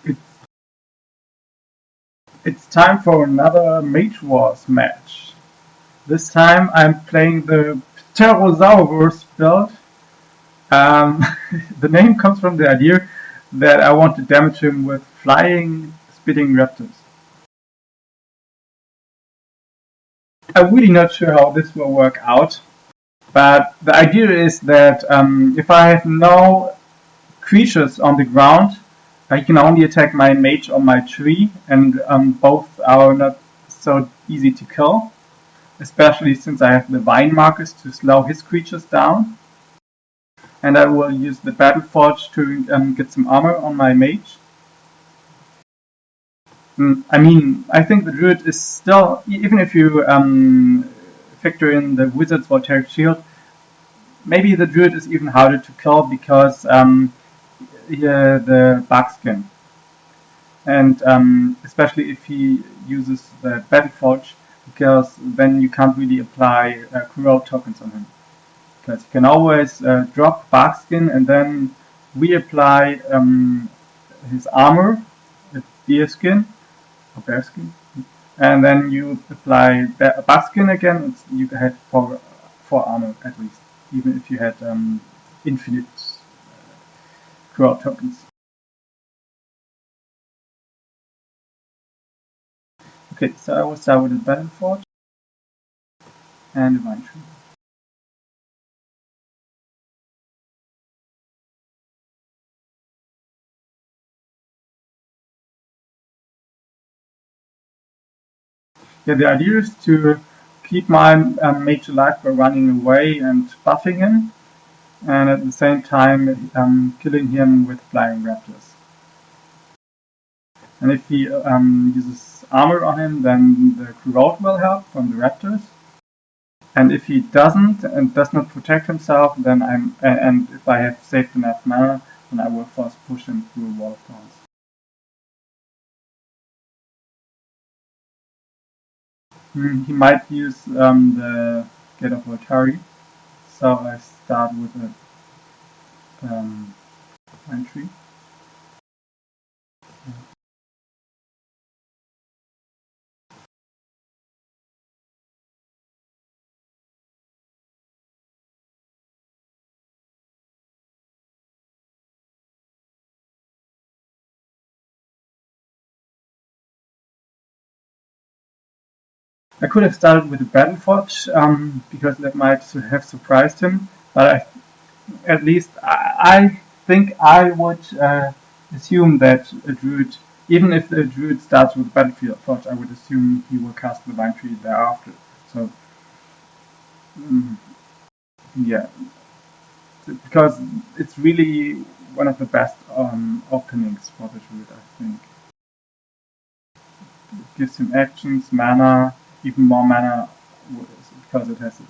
It's, it's time for another Mage Wars match. This time I'm playing the Pterosaur build. Um, the name comes from the idea that I want to damage him with flying, spitting raptors. I'm really not sure how this will work out, but the idea is that if I have no creatures on the ground, I can only attack my mage or my tree, and both are not so easy to kill, especially since I have the vine markers to slow his creatures down. And I will use the Battle Forge to get some armor on my mage. I mean, I think the druid is still, even if you factor in the wizard's voltaic shield, maybe the druid is even harder to kill because the bugskin. And especially if he uses the Battle Forge, because then you can't really apply Kuro tokens on him. Because you can always drop Barkskin and then reapply his armor, with deerskin or bearskin, and then you apply Barkskin again. You had four armor at least, even if you had infinite Kuro tokens. Okay, so I will start with the Battle Forge and the Vine Tree. Yeah, the idea is to keep my mage alive by running away and buffing him, and at the same time killing him with flying raptors. And if he uses armor on him, then the corrode will help from the raptors. And if he doesn't and does not protect himself, then and if I have saved enough mana, then I will force push him through a wall of thorns. He might use the Gate of Voltari, so I start with a pine tree. I could have started with a Battle Forge because that might have surprised him, but at least I think I would assume that a druid, even if the druid starts with Battlefield Forge, I would assume he will cast the Vine Tree thereafter. So, yeah, because it's really one of the best openings for the druid, I think. It gives him actions, mana, even more mana because it has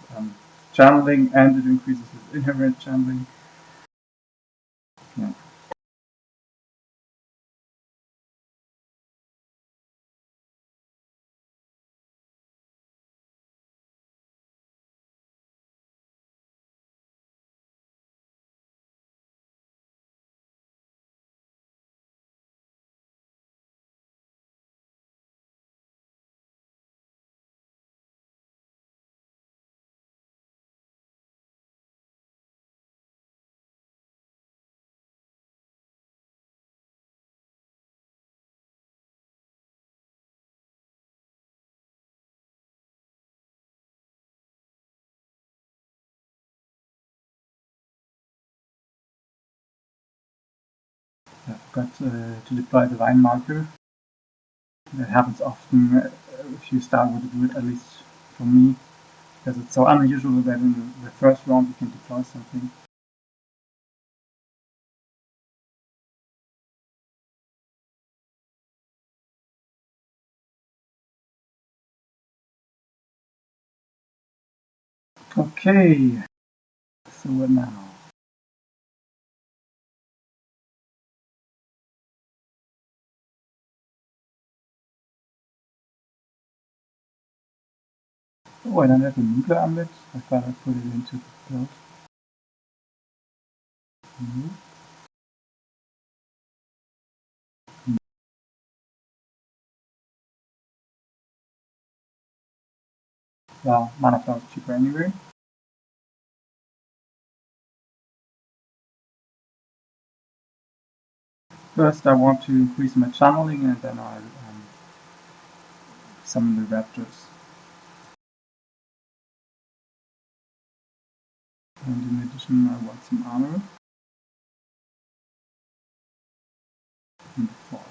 channeling and it increases his inherent channeling. Yeah. I forgot to deploy the vine marker. That happens often if you start with a druid, at least for me, because it's so unusual that in the first round you can deploy something. Okay, so what now? Oh, I don't have a nuclear amulet. I thought I put it into the build. No. Well, mana flow is cheaper anyway. First, I want to increase my channeling, and then I'll summon the raptors. And in addition, I want some armor and the forge.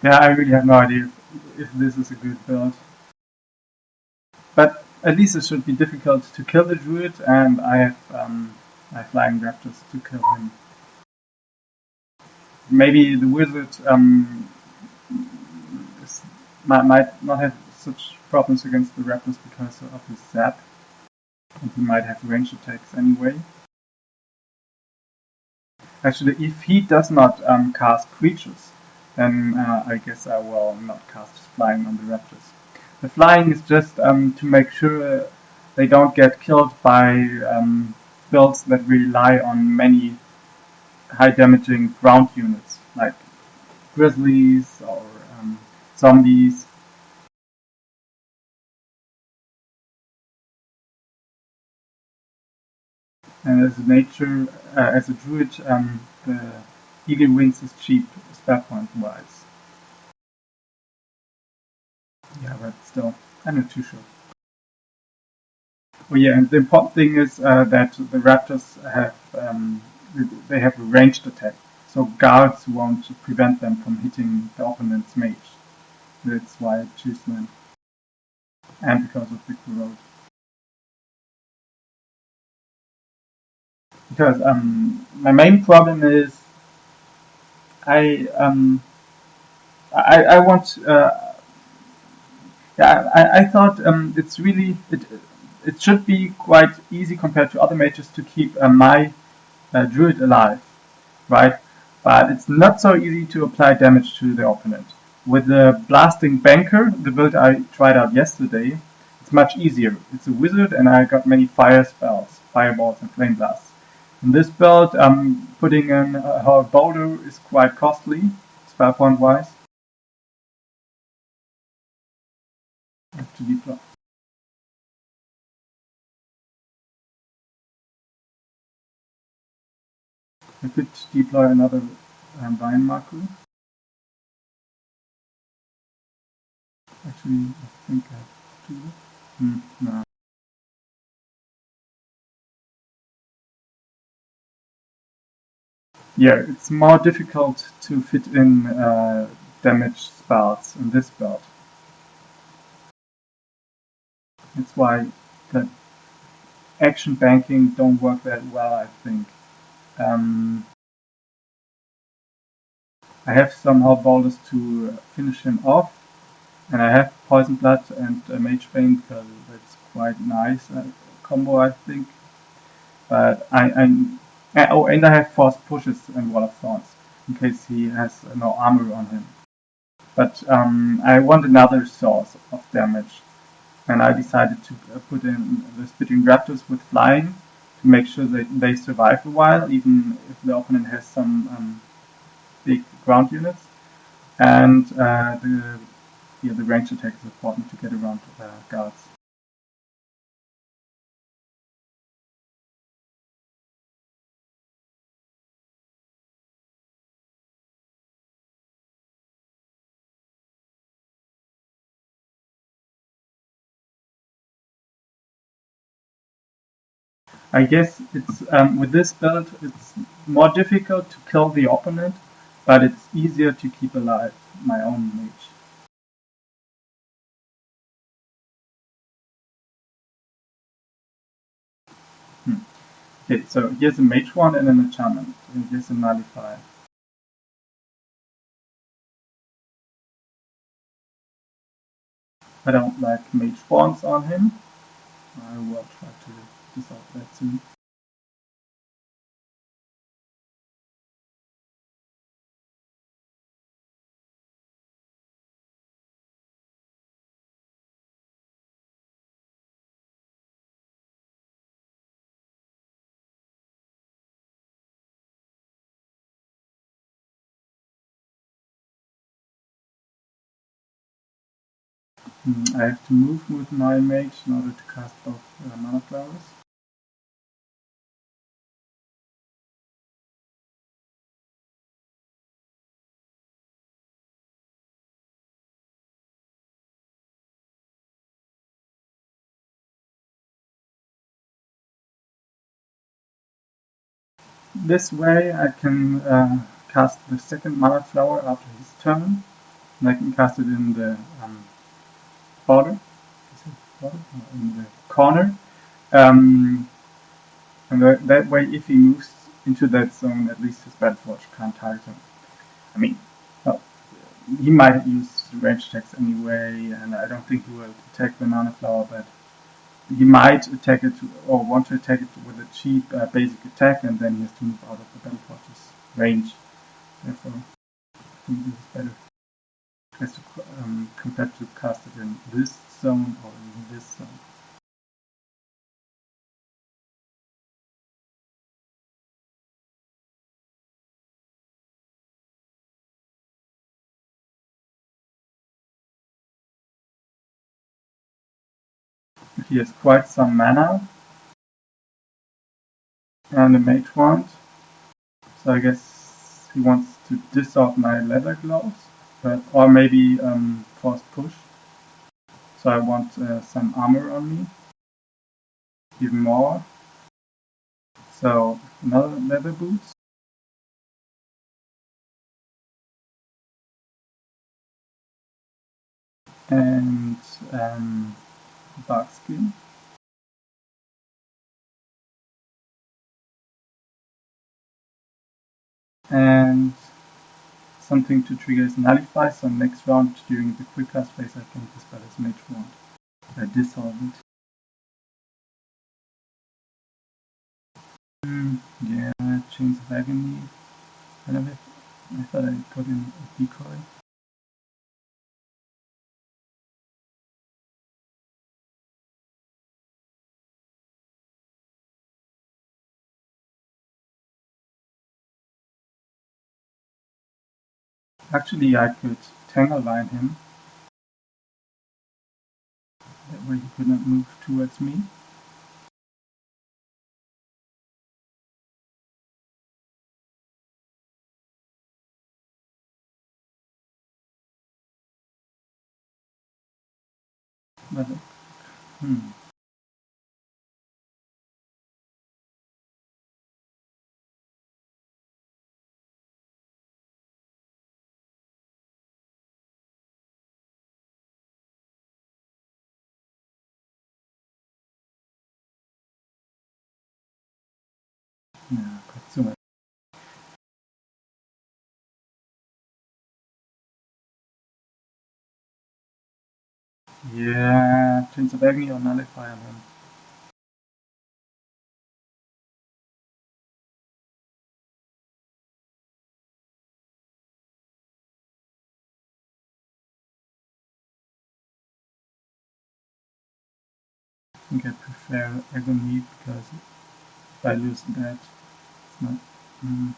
Yeah, I really have no idea if this is a good build. But at least it should be difficult to kill the druid, and I have flying raptors to kill him. Maybe the wizard might not have such problems against the raptors because of his zap, and he might have range attacks anyway. Actually, if he does not cast creatures, then I guess I will not cast flying on the raptors. The flying is just to make sure they don't get killed by builds that rely on many high damaging ground units, like grizzlies or zombies. And as a druid, the eagle wings is cheap spell point wise. Yeah, but still, I'm not too sure. Oh yeah, and the important thing is that the raptors have a ranged attack, so guards won't prevent them from hitting the opponent's mage. That's why I choose them, and because of the corrode. Because my main problem is I I want yeah I thought it should be quite easy compared to other mages to keep my druid alive, right? But it's not so easy to apply damage to the opponent. With the blasting banker, the build I tried out yesterday, it's much easier. It's a wizard, and I got many fire spells, fireballs and flame blasts. In this build, putting in her boulder is quite costly, spell point wise. To deploy. I could deploy another vine marker. Actually, I think I have to. No. Yeah, it's more difficult to fit in damage spells in this build. That's why the action banking don't work that well, I think. Um, I have somehow boulders to finish him off, and I have Poison Blood and Mage Bane because that's quite nice combo, I think. But and I have Force Pushes and Wall of Thorns in case he has no armor on him. But I want another source of damage, and I decided to put in the Spitting Raptors with flying to make sure that they survive a while, even if the opponent has some big ground units. And the range attack is important to get around guards. I guess it's with this build it's more difficult to kill the opponent, but it's easier to keep alive my own mage. Okay, so here's a mage wand and an enchantment, and here's a nullify. I don't like Mage Wars on him. I will try to dissolve that soon. I have to move with my mage in order to cast both mana flowers. This way I can cast the second mana flower after his turn, and I can cast it in the border. Is it border? No, in the corner. And that way, if he moves into that zone, at least his Battleforge can't target him. I mean, well, he might use range attacks anyway, and I don't think he will attack the mana flower, but he might attack it or want to attack it with a cheap basic attack, and then he has to move out of the Battleforge's range. Therefore, I think this is better. Has to compared to cast it in this zone or in this zone. He has quite some mana and a Mage Wand, so I guess he wants to dissolve my leather gloves, or maybe force push. So I want some armor on me, even more. So another leather boots. And bark skin. And something to trigger his nullify, so next round during the quick cast phase I can dispel his Mage Wand. I dissolve it. Yeah, Chains of Agony. I thought I put in a decoy. Actually, I could Tangle Line him. That way he could not move towards me. But, yeah, Katsuma. Yeah, Chains of Agony or Nullify on him. I think I prefer Agony because if I lose that, it's not. Yeah,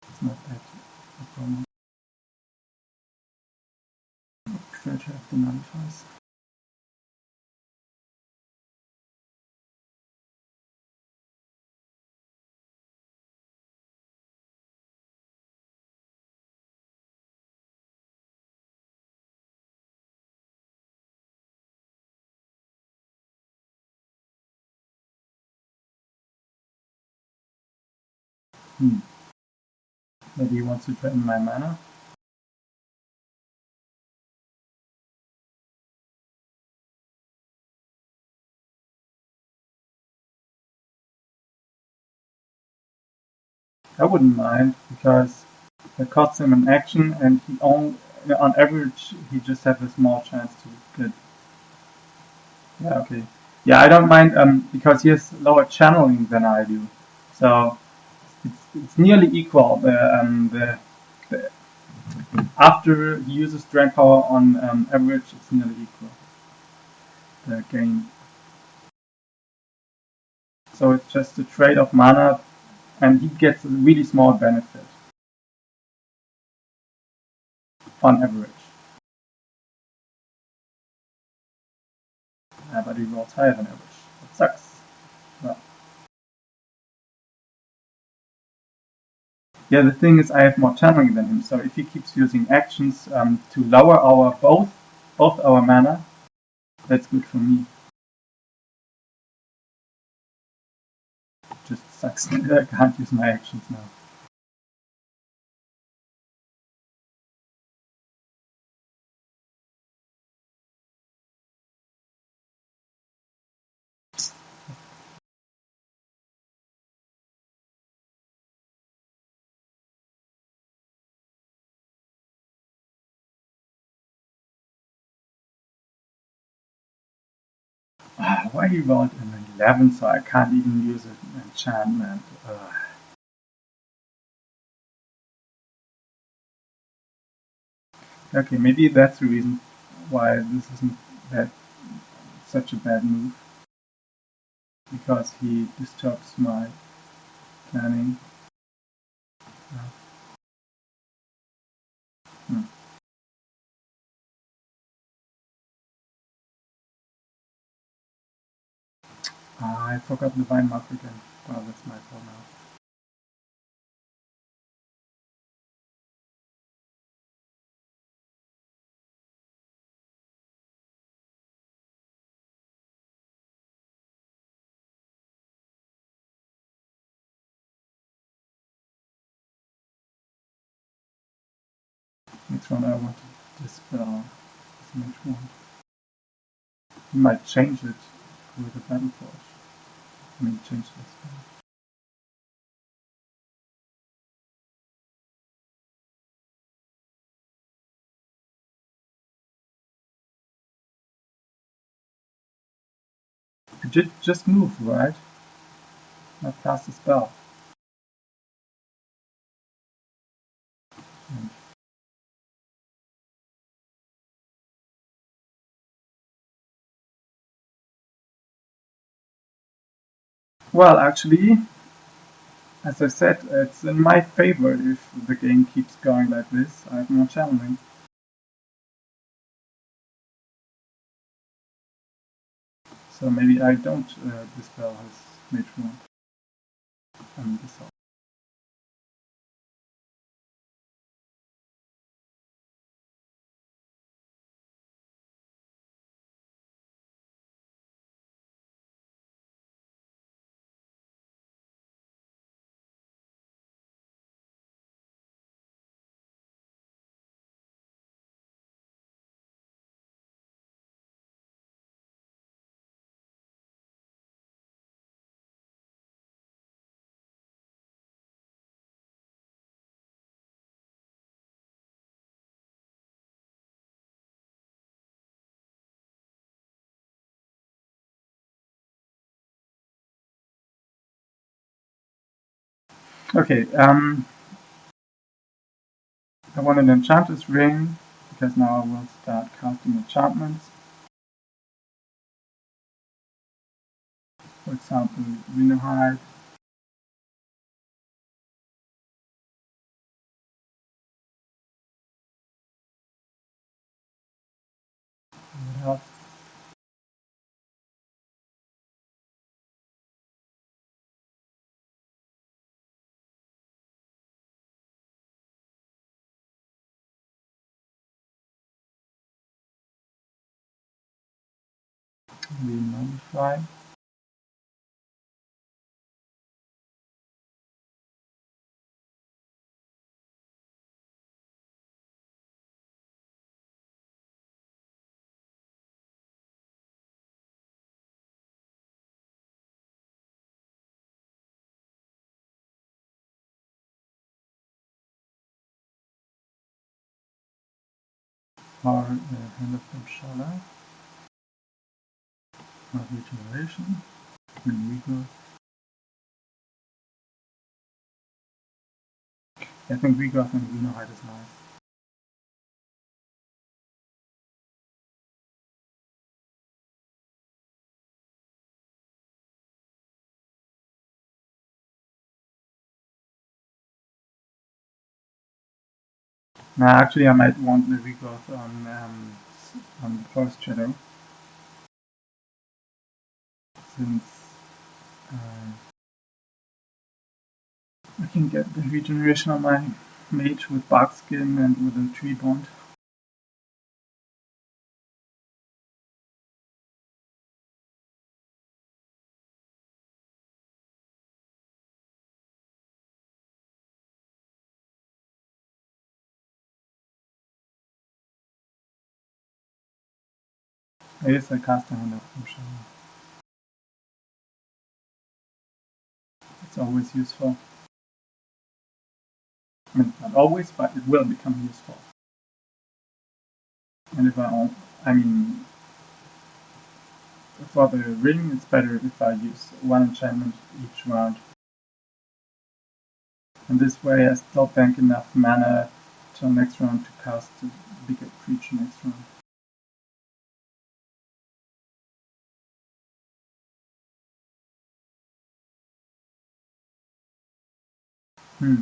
it's not that a problem. I prefer to have the nullifies. Maybe he wants to threaten my mana. I wouldn't mind because it costs him an action and he only on average, he just has a small chance to get. Yeah, okay. Yeah, I don't mind because he has lower channeling than I do, so it's nearly equal. The after he uses drain power on average, it's nearly equal the gain. So it's just a trade of mana, and he gets a really small benefit on average. But he rolls higher than average. That sucks. Well, yeah, the thing is I have more channeling than him, so if he keeps using actions to lower our both our mana, that's good for me. Just sucks. I can't use my actions now. Why he rolled an 11 so I can't even use an enchantment? Okay, maybe that's the reason why this isn't that such a bad move. Because he disturbs my planning. Hmm. I forgot the vine mark again. Well, that's my fault now. Next one I want to dispel this Mage Ward. He might change it with a Battle Forge. I mean, change this spell. You just move, right? Not cast a spell. And, well, actually, as I said, it's in my favor if the game keeps going like this. I have more channeling. So maybe I don't dispel his Mage Ward. This Okay, I want an Enchanter's Ring, because now I will start casting enchantments. For example, Renohide. What else? Re-nullify. or Hand of Pterosaur, or Regeneration, and Regrowth. I think Regrowth and Xenohide is nice. Now, actually, I might want the Regrowth on the Forest Shadow, since I can get the regeneration on my mage with bark skin and with a tree bond. I guess I cast a Hand of Pterosaur. It's always useful. I mean, not always, but it will become useful. And if I mean, for the ring, it's better if I use one enchantment each round. And this way I still bank enough mana till next round to cast a bigger creature next round.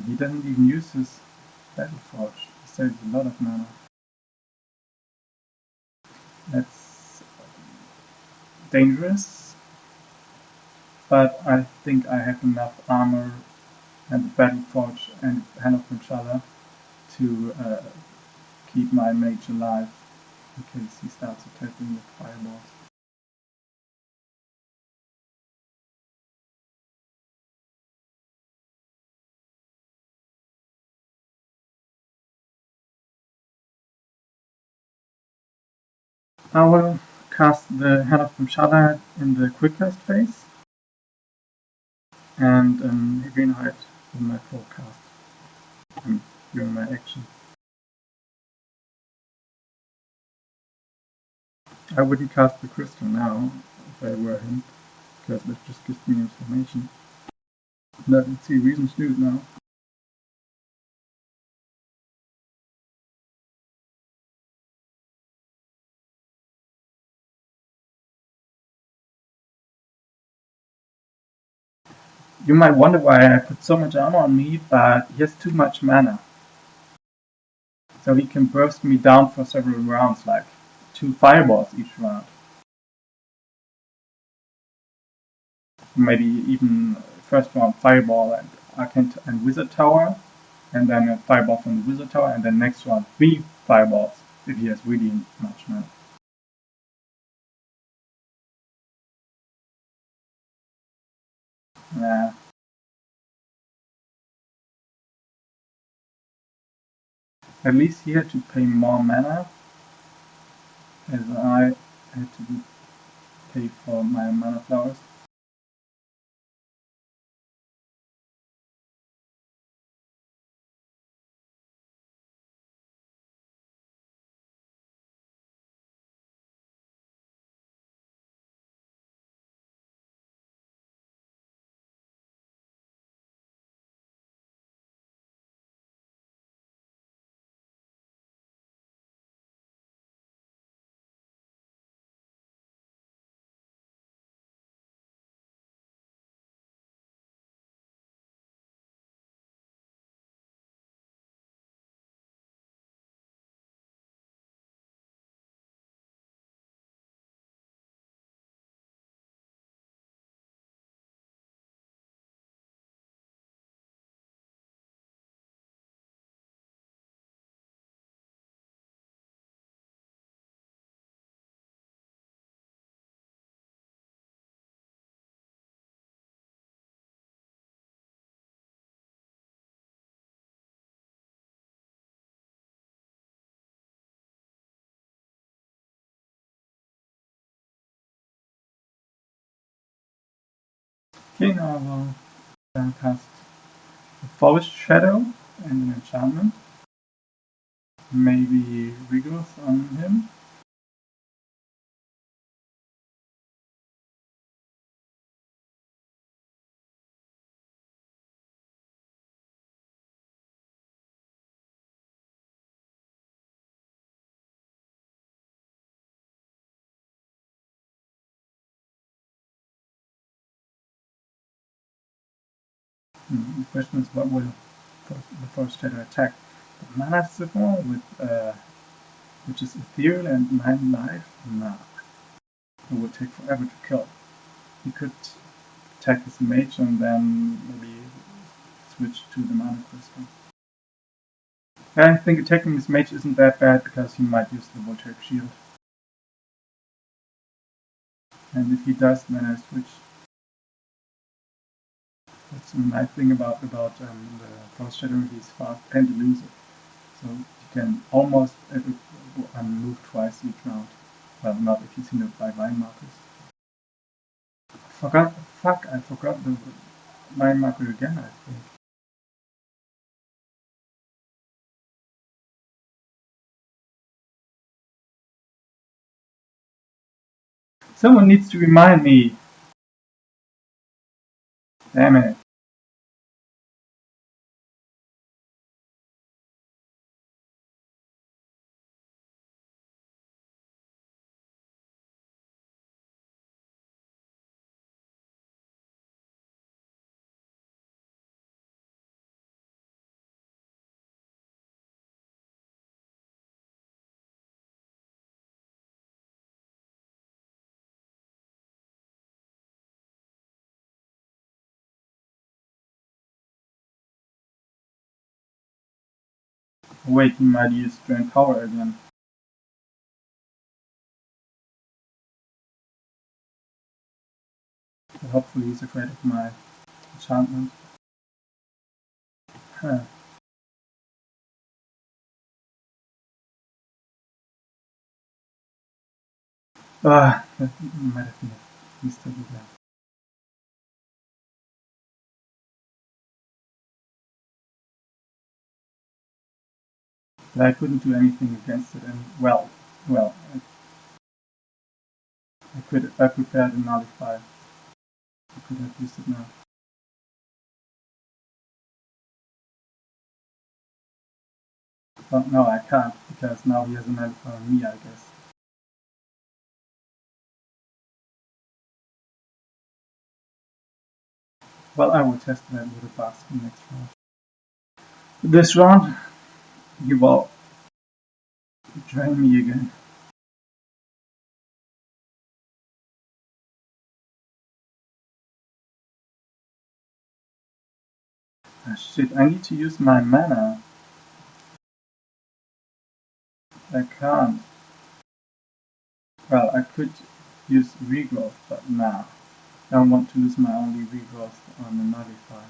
He doesn't even use his Battle Forge. He saves a lot of mana. That's dangerous, but I think I have enough armor and the Battle Forge and Hand of Pterosaur to keep my mage alive in case he starts attacking with fireballs. I will cast the Hand of Pterosaur in the quick cast phase and Greenhide in my full cast during my action. I wouldn't cast the crystal now if I were him, because that just gives me information. But I don't see reasons to do it now. You might wonder why I put so much armor on me, but he has too much mana. So he can burst me down for several rounds, like 2 fireballs each round. Maybe even first round fireball and Arcane and Wizard Tower, and then a fireball from the Wizard Tower, and then next round 3 fireballs if he has really much mana. Nah. At least he had to pay more mana, as I had to pay for my mana flowers. Okay, now I will cast a Forest Shadow and an enchantment. maybe Rigorous on him. The question is, what will the Forest Shadow attack? The Mana Signal with which is ethereal and 9 life? Nah. It would take forever to kill. He could attack his mage and then maybe switch to the Mana Crystal. I think attacking his mage isn't that bad because he might use the Voltaic Shield. And if he does, then I switch. That's the nice thing about the Forest Shadow, he's fast and elusive. So you can almost move twice each round. Well, not if he's hindered by Vine Markers. I forgot the Vine Marker again, I think. Someone needs to remind me. Damn it. Wait, he might use Drain Power again. But hopefully he's afraid of my enchantment. Huh. That might have been a mistake again. But I couldn't do anything against it, and well, I prepared a Nullify. I could have used it now. But no, I can't, because now he has a Nullify on me, I guess. Well, I will test that with a Bast next round. This round, he will drain me again. Ah, shit, I need to use my mana. I can't. Well, I could use Regrowth, but nah. I don't want to lose my only Regrowth on the Nullify.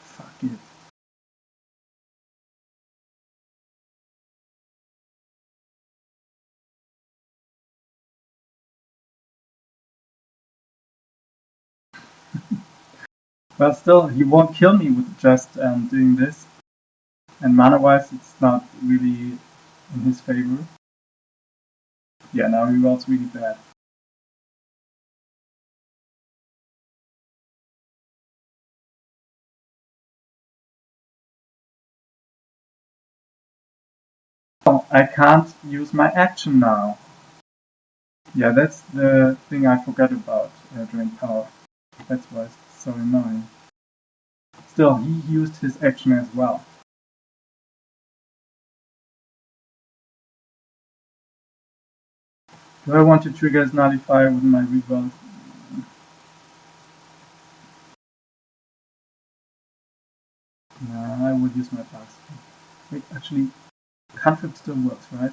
Fuck it. But still, he won't kill me with just doing this. And mana-wise, it's not really in his favor. Yeah, now he rolls really bad. Oh, I can't use my action now. Yeah, that's the thing I forgot about Drain Power. That's why it's so annoying. Still, he used his action as well. Do I want to trigger his Nullify with my Regrowth? Nah, I would use my Blast. Wait, actually, Cantrip still works, right?